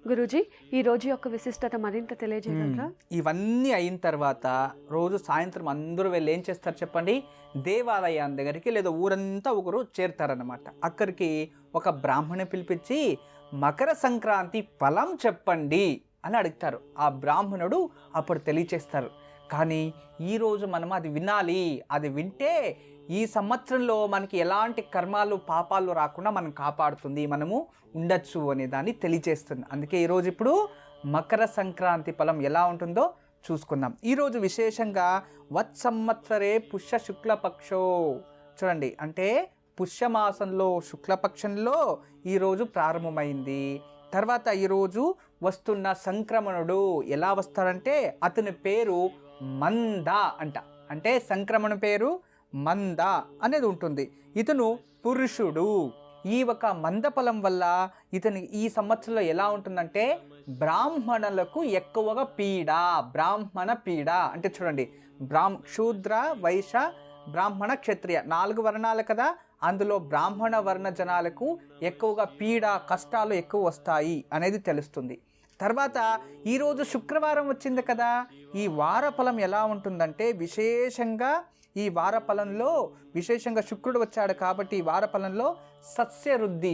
గురూజీ, ఈ రోజు యొక్క విశిష్టత మరింత తెలియజేయగలరా? ఇవన్నీ అయిన తర్వాత రోజు సాయంత్రం అందరూ వెళ్ళి ఏం చేస్తారు చెప్పండి? దేవాలయం దగ్గరికి లేదా ఊరంతా ఒకరు చేరుతారనమాట. అక్కడికి ఒక బ్రాహ్మణి పిలిపించి మకర సంక్రాంతి ఫలం చెప్పండి అని అడుగుతారు. ఆ బ్రాహ్మణుడు అప్పుడు తెలియచేస్తారు. కానీ ఈరోజు మనం అది వినాలి. అది వింటే ఈ సంవత్సరంలో మనకి ఎలాంటి కర్మాలు పాపాలు రాకుండా మనం కాపాడుతుంది, మనము ఉండొచ్చు అనే దాన్ని తెలియజేస్తుంది. అందుకే ఈరోజు ఇప్పుడు మకర సంక్రాంతి ఫలం ఎలా ఉంటుందో చూసుకుందాం. ఈరోజు విశేషంగా వత్సంవత్సరే పుష్య శుక్లపక్షో, చూడండి, అంటే పుష్యమాసంలో శుక్లపక్షంలో ఈరోజు ప్రారంభమైంది. తర్వాత ఈరోజు వస్తున్న సంక్రమణుడు ఎలా వస్తాడంటే అతని పేరు మంద అంట. అంటే సంక్రమణ పేరు మంద అనేది ఉంటుంది. ఇతను పురుషుడు. ఈ ఒక మందఫలం వల్ల ఇతని ఈ సంవత్సరంలో ఎలా ఉంటుందంటే బ్రాహ్మణులకు ఎక్కువగా పీడ, బ్రాహ్మణ పీడ అంటే చూడండి, శూద్ర వైశ్య బ్రాహ్మణ క్షత్రియ 4 వర్ణాలు కదా, అందులో బ్రాహ్మణ వర్ణ జనాలకు ఎక్కువగా పీడ కష్టాలు ఎక్కువ వస్తాయి అనేది తెలుస్తుంది. తర్వాత ఈరోజు శుక్రవారం వచ్చింది కదా, ఈ వార ఫలం ఎలా ఉంటుందంటే విశేషంగా ఈ వార ఫలంలో విశేషంగా శుక్రుడు వచ్చాడు కాబట్టి ఈ వార ఫలంలో సస్యవృద్ధి,